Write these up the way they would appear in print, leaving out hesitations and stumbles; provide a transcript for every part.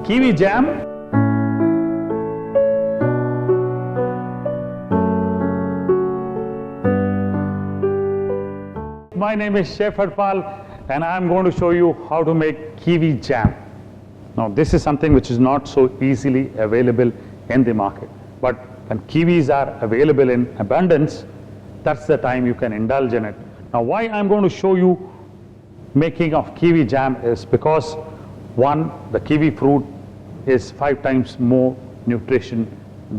Kiwi Jam. My name is Chef Harpal and I am going to show you how to make Kiwi Jam. Now this is something which is not so easily available in the market, but when kiwis are available in abundance, that's the time you can indulge in it. Now why I'm going to show you making of Kiwi Jam is because one, the kiwi fruit is 5 times more nutrition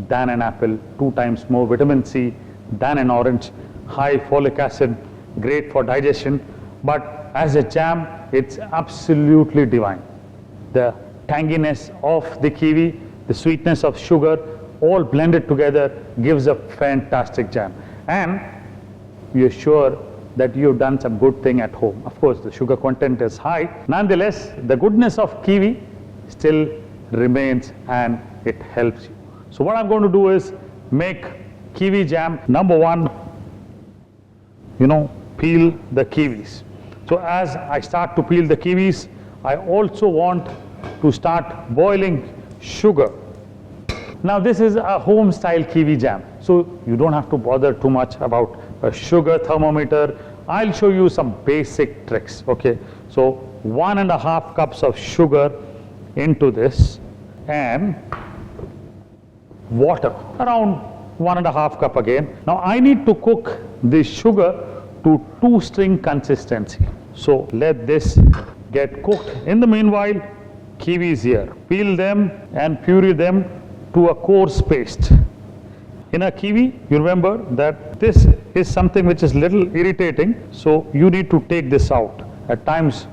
than an apple, 2 times more vitamin C than an orange, high folic acid, great for digestion, but as a jam it's absolutely divine. The tanginess of the kiwi, the sweetness of sugar, all blended together gives a fantastic jam, and you're sure that you've done some good thing at home. Of course the sugar content is high, nonetheless the goodness of kiwi still remains and it helps you. So what I'm going to do is make kiwi jam. Number one, peel the kiwis. So as I start to peel the kiwis, I also want to start boiling sugar. Now this is a home style kiwi jam, so you don't have to bother too much about a sugar thermometer. I'll show you some basic tricks, okay? So 1.5 cups of sugar into this and water, around 1.5 cup again. Now I need to cook the sugar to 2-string consistency. So let this get cooked. In the meanwhile, kiwis here, peel them and puree them to a coarse paste. In a kiwi, you remember that this is something which is little irritating, so you need to take this out. At times,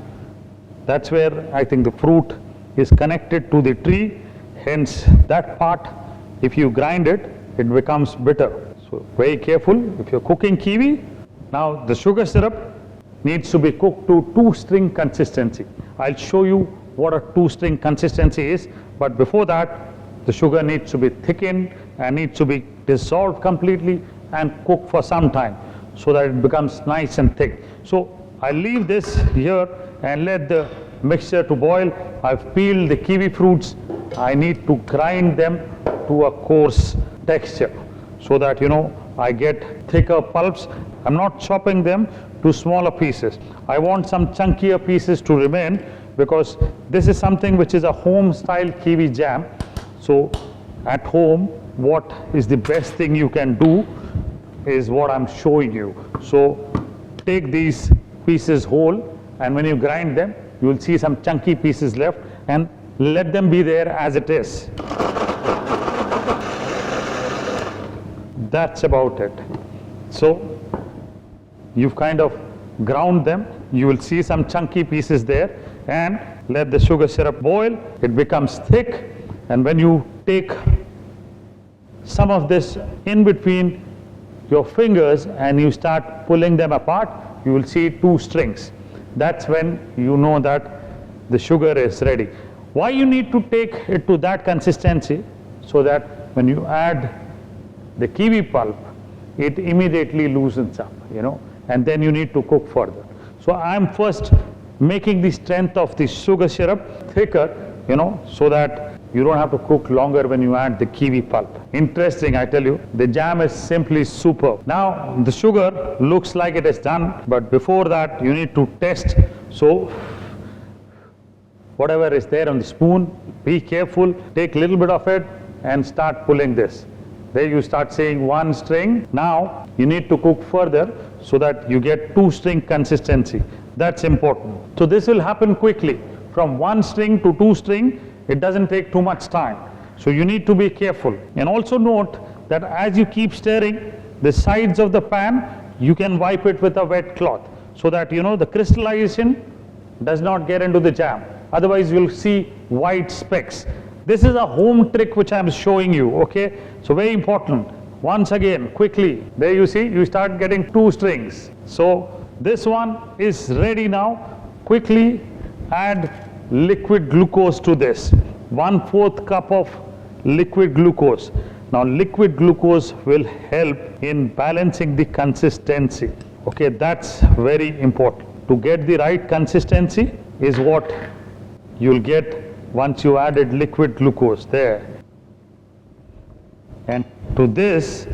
that's where I think the fruit is connected to the tree, hence that part, if you grind it, it becomes bitter. So very careful if you're cooking kiwi. Now the sugar syrup needs to be cooked to 2-string consistency. I'll show you what a 2-string consistency is, but before that, the sugar needs to be thickened and needs to be dissolved completely and cooked for some time so that it becomes nice and thick. So I'll leave this here and let the mixture to boil. I've peeled the kiwi fruits. I need to grind them to a coarse texture so that I get thicker pulps. I'm not chopping them to smaller pieces. I want some chunkier pieces to remain because this is something which is a home style kiwi jam. So at home, what is the best thing you can do is what I'm showing you. So take these pieces whole, and when you grind them, you will see some chunky pieces left, and let them be there as it is. That's about it. So you've kind of ground them. You will see some chunky pieces there, and let the sugar syrup boil. It becomes thick. And when you take some of this in between your fingers and you start pulling them apart, you will see 2 strings. That's when you know that the sugar is ready. Why you need to take it to that consistency? So that when you add the kiwi pulp, it immediately loosens up, and then you need to cook further. So I'm first making the strength of the sugar syrup thicker, so that you don't have to cook longer when you add the kiwi pulp. Interesting, I tell you. The jam is simply superb. Now the sugar looks like it is done, but before that you need to test. So whatever is there on the spoon, be careful, take a little bit of it and start pulling this. There you start seeing 1 string. Now you need to cook further so that you get 2-string consistency. That's important. So this will happen quickly. From 1 string to 2 string, it doesn't take too much time. So you need to be careful. And also note that as you keep stirring, the sides of the pan, you can wipe it with a wet cloth so that the crystallization does not get into the jam. Otherwise you'll see white specks. This is a home trick which I'm showing you, okay? So very important. Once again, quickly, there you see, you start getting 2 strings. So this one is ready now. Quickly add liquid glucose to this. 1/4 cup of liquid glucose. Now liquid glucose will help in balancing the consistency. Okay, that's very important. To get the right consistency is what you'll get once you added liquid glucose there. And to this,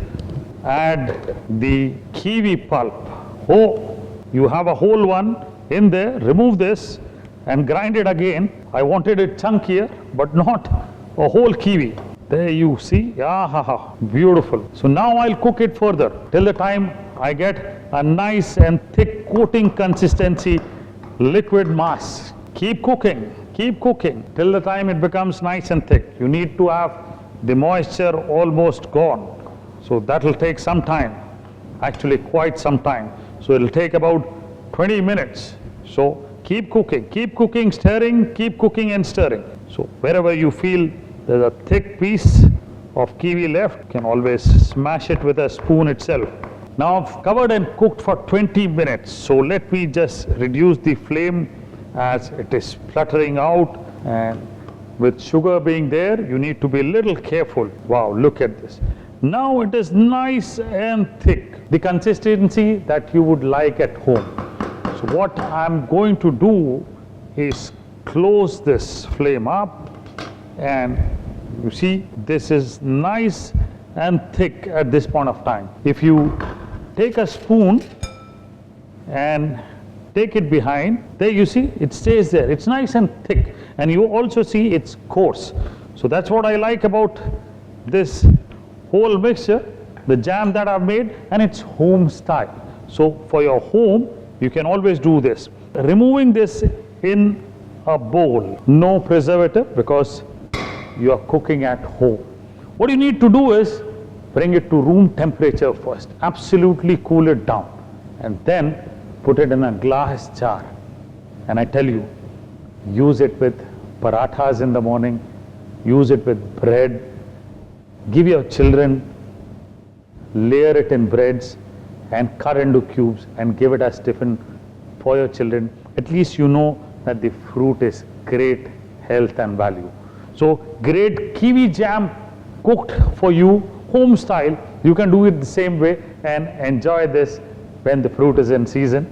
add the kiwi pulp. Oh, you have a whole one in there. Remove this and grind it again. I wanted it chunkier, but not a whole kiwi. There you see, ah, beautiful. So now I'll cook it further till the time I get a nice and thick coating consistency liquid mass. Keep cooking till the time it becomes nice and thick. You need to have the moisture almost gone. So that will take some time, actually quite some time. So it will take about 20 minutes. So keep cooking, stirring, keep cooking and stirring. So wherever you feel there's a thick piece of kiwi left, you can always smash it with a spoon itself. Now I've covered and cooked for 20 minutes. So let me just reduce the flame as it is fluttering out, and with sugar being there, you need to be a little careful. Wow, look at this. Now it is nice and thick, the consistency that you would like at home. So what I'm going to do is close this flame up, and you see this is nice and thick at this point of time. If you take a spoon and take it behind, there you see it stays there. It's nice and thick, and you also see it's coarse. So that's what I like about this whole mixture, the jam that I've made, and it's home style. So for your home, you can always do this. Removing this in a bowl, no preservative, because you are cooking at home. What you need to do is bring it to room temperature first, absolutely cool it down, and then put it in a glass jar. And I tell you, use it with parathas in the morning, use it with bread, give your children, layer it in breads and cut into cubes and give it as tiffin for your children. At least you know that the fruit is great health and value. So great kiwi jam cooked for you, home style. You can do it the same way and enjoy this when the fruit is in season.